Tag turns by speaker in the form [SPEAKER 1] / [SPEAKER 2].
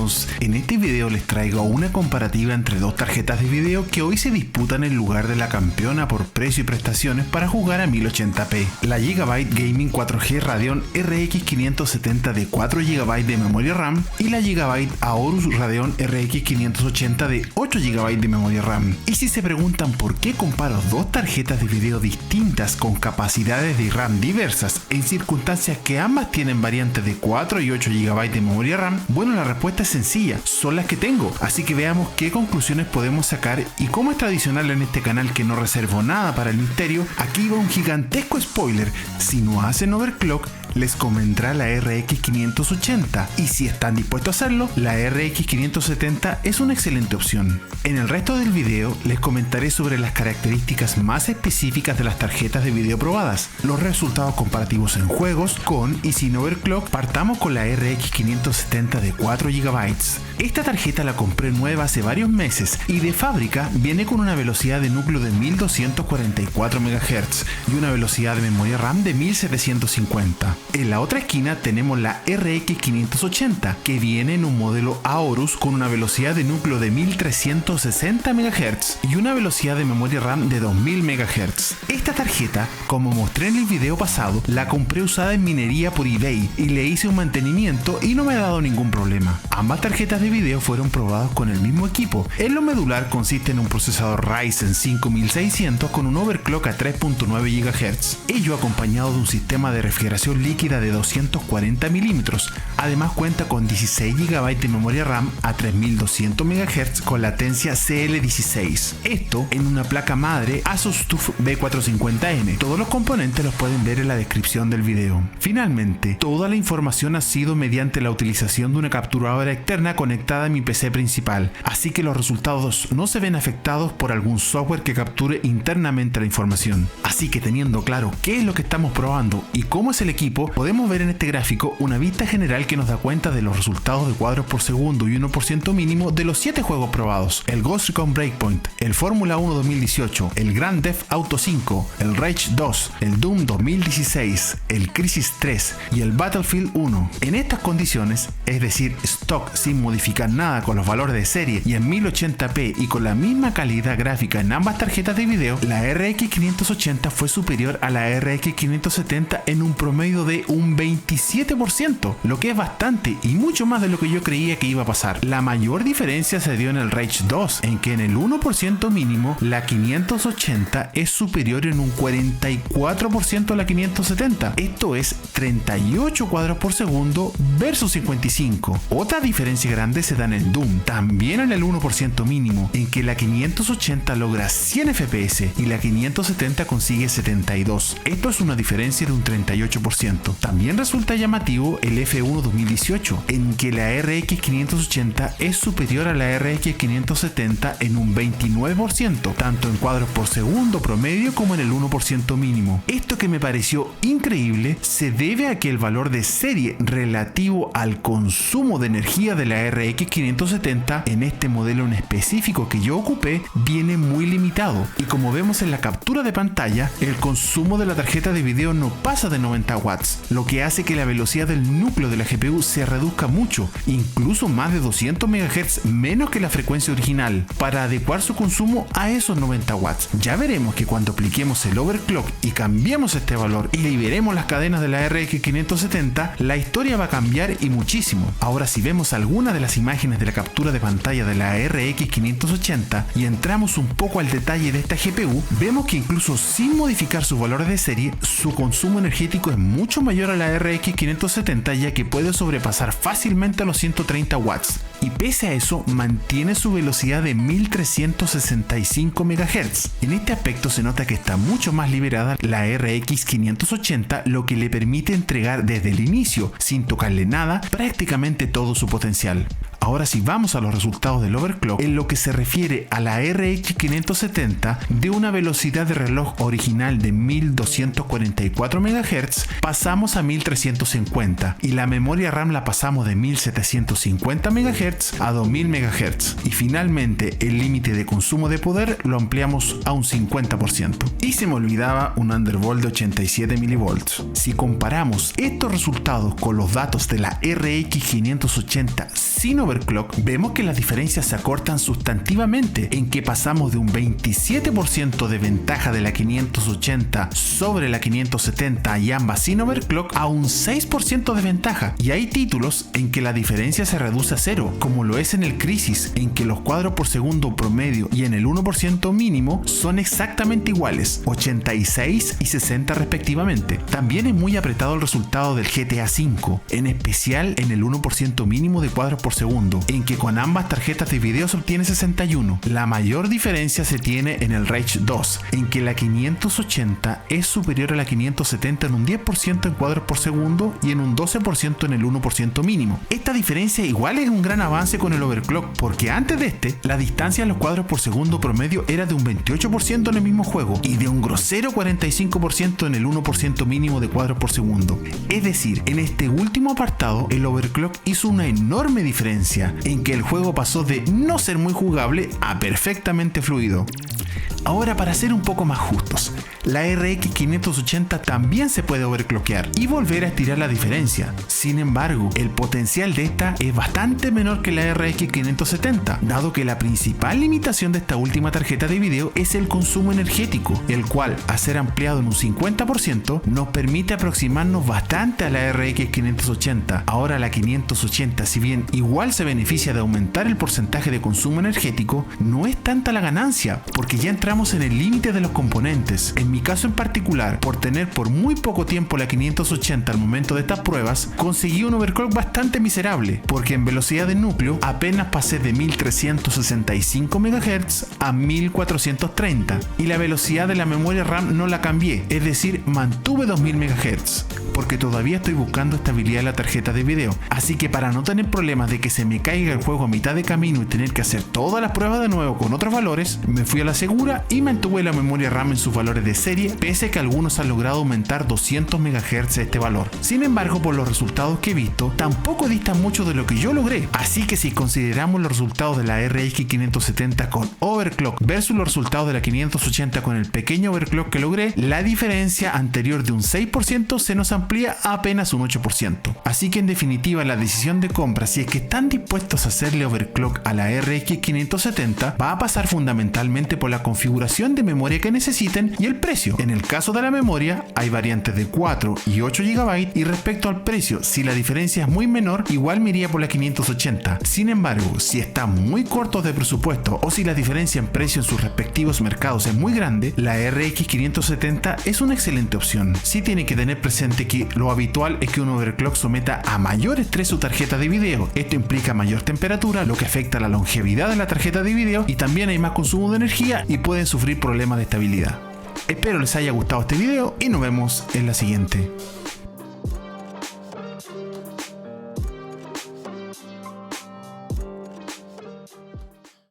[SPEAKER 1] amigos, en este video les traigo una comparativa entre dos tarjetas de video que hoy se disputan el lugar de la campeona por precio y prestaciones para jugar a 1080p. La Gigabyte Gaming 4G Radeon RX 570 de 4 GB de memoria RAM y la Gigabyte Aorus Radeon RX 580 de 8 GB de memoria RAM. Y si se preguntan por qué comparo dos tarjetas de video distintas con capacidades de RAM diversas en circunstancias que ambas tienen variantes de 4 y 8 GB de memoria RAM, bueno, la respuesta es sencilla, son las que tengo, así que veamos qué conclusiones podemos sacar. Y como es tradicional en este canal que no reservo nada para el misterio, aquí va un gigantesco spoiler: si no hacen overclock les convendrá la RX 580, y si están dispuestos a hacerlo, la RX 570 es una excelente opción. En el resto del video les comentaré sobre las características más específicas de las tarjetas de video probadas, los resultados comparativos en juegos con y sin overclock. Partamos con la RX 570 de 4 GB. Esta tarjeta la compré nueva hace varios meses y de fábrica viene con una velocidad de núcleo de 1244 MHz y una velocidad de memoria RAM de 1750. En la otra esquina tenemos la RX 580, que viene en un modelo Aorus con una velocidad de núcleo de 1360 MHz y una velocidad de memoria RAM de 2000 MHz. Esta tarjeta, como mostré en el video pasado, la compré usada en minería por eBay y le hice un mantenimiento y no me ha dado ningún problema. Ambas tarjetas de video fueron probadas con el mismo equipo. En lo medular consiste en un procesador Ryzen 5600 con un overclock a 3.9 GHz, ello acompañado de un sistema de refrigeración líquida de 240 mm. Además cuenta con 16 GB de memoria RAM a 3200 MHz con latencia CL16. Esto en una placa madre Asus TUF B450M. Todos los componentes los pueden ver en la descripción del video. Finalmente, toda la información ha sido mediante la utilización de una capturadora externa conectada a mi PC principal, así que los resultados no se ven afectados por algún software que capture internamente la información. Así que teniendo claro qué es lo que estamos probando y cómo es el equipo, podemos ver en este gráfico una vista general que nos da cuenta de los resultados de cuadros por segundo y 1% mínimo de los 7 juegos probados: el Ghost Recon Breakpoint, el Fórmula 1 2018, el Grand Theft Auto 5, el Rage 2, el Doom 2016, el Crysis 3 y el Battlefield 1. En estas condiciones, es decir, stock sin modificar nada con los valores de serie y en 1080p y con la misma calidad gráfica en ambas tarjetas de video, la RX 580 fue superior a la RX 570 en un promedio de un 27%, lo que es bastante y mucho más de lo que yo creía que iba a pasar. La mayor diferencia se dio en el Rage 2, en que en el 1% mínimo la 580 es superior en un 44% a la 570, esto es 38 cuadros por segundo versus 55. Otra diferencia grande se da en el Doom, también en el 1% mínimo, en que la 580 logra 100 FPS y la 570 consigue 72. Esto es una diferencia de un 38%. También resulta llamativo el F1 2018, en que la RX 580 es superior a la RX 570 en un 29%, tanto en cuadros por segundo promedio como en el 1% mínimo. Esto, que me pareció increíble, se debe a que el valor de serie relativo al consumo de energía de la RX 570 en este modelo en específico que yo ocupé viene muy limitado, y como vemos en la captura de pantalla, el consumo de la tarjeta de video no pasa de 90 watts, lo que hace que la velocidad del núcleo de la GPU se reduzca mucho, incluso más de 200 MHz menos que la frecuencia original, para adecuar su consumo a esos 90 watts. Ya veremos que cuando apliquemos el overclock y cambiemos este valor y liberemos las cadenas de la RX 570, la historia va a cambiar y muchísimo. Ahora, si vemos algunas de las imágenes de la captura de pantalla de la RX 580 y entramos un poco al detalle de esta GPU, vemos que incluso sin modificar sus valores de serie, su consumo energético es mucho mayor a la RX 570, ya que puede sobrepasar fácilmente los 130 watts, y pese a eso mantiene su velocidad de 1365 MHz. En este aspecto se nota que está mucho más liberada la RX 580, lo que le permite entregar desde el inicio, sin tocarle nada, prácticamente todo su potencial. Ahora, si vamos a los resultados del overclock, en lo que se refiere a la RX 570, de una velocidad de reloj original de 1244 MHz pasamos a 1350, y la memoria RAM la pasamos de 1750 MHz a 2000 MHz, y finalmente el límite de consumo de poder lo ampliamos a un 50%. Y se me olvidaba un undervolt de 87 mV. Si comparamos estos resultados con los datos de la RX 580 sin overclock, overclock, vemos que las diferencias se acortan sustantivamente, en que pasamos de un 27% de ventaja de la 580 sobre la 570 y ambas sin overclock a un 6% de ventaja, y hay títulos en que la diferencia se reduce a cero, como lo es en el Crisis, en que los cuadros por segundo promedio y en el 1% mínimo son exactamente iguales, 86 y 60 respectivamente. También es muy apretado el resultado del GTA V, en especial en el 1% mínimo de cuadros por segundo, en que con ambas tarjetas de video se obtiene 61. La mayor diferencia se tiene en el Rage 2, en que la 580 es superior a la 570 en un 10% en cuadros por segundo y en un 12% en el 1% mínimo. Esta diferencia igual es un gran avance con el overclock, porque antes de la distancia en los cuadros por segundo promedio era de un 28% en el mismo juego y de un grosero 45% en el 1% mínimo de cuadros por segundo. Es decir, en este último apartado el overclock hizo una enorme diferencia, en que el juego pasó de no ser muy jugable a perfectamente fluido. Ahora, para ser un poco más justos, la RX 580 también se puede overclockear y volver a estirar la diferencia. Sin embargo, el potencial de esta es bastante menor que la RX 570, dado que la principal limitación de esta última tarjeta de video es el consumo energético, el cual, a ser ampliado en un 50%, nos permite aproximarnos bastante a la RX 580. Ahora la 580, si bien igual se beneficia de aumentar el porcentaje de consumo energético, no es tanta la ganancia, porque ya entramos en el límite de los componentes. En mi caso en particular, por tener por muy poco tiempo la 580 al momento de estas pruebas, conseguí un overclock bastante miserable, porque en velocidad de núcleo apenas pasé de 1365 MHz a 1430, y la velocidad de la memoria RAM no la cambié, es decir, mantuve 2000 MHz, porque todavía estoy buscando estabilidad de la tarjeta de video. Así que para no tener problemas de que se me caiga el juego a mitad de camino y tener que hacer todas las pruebas de nuevo con otros valores, me fui a la segura y mantuve la memoria RAM en sus valores de serie, pese a que algunos han logrado aumentar 200 MHz este valor. Sin embargo, por los resultados que he visto, tampoco distan mucho de lo que yo logré. Así que si consideramos los resultados de la RX 570 con overclock versus los resultados de la 580 con el pequeño overclock que logré, la diferencia anterior de un 6% se nos amplía a apenas un 8%. Así que en definitiva, la decisión de compra, si es que están dispuestos a hacerle overclock a la RX 570, va a pasar fundamentalmente por la configuración de memoria que necesiten y el precio. En el caso de la memoria, hay variantes de 4 y 8 GB, y respecto al precio, si la diferencia es muy menor, igual me iría por la 580. Sin embargo, si están muy cortos de presupuesto o si la diferencia en precio en sus respectivos mercados es muy grande, la RX 570 es una excelente opción. Sí tiene que tener presente que lo habitual es que un overclock someta a mayor estrés su tarjeta de video. Esto implica mayor temperatura, lo que afecta a la longevidad de la tarjeta de video, y también hay más consumo de energía y pueden sufrir problemas de estabilidad. Espero les haya gustado este video y nos vemos en la siguiente.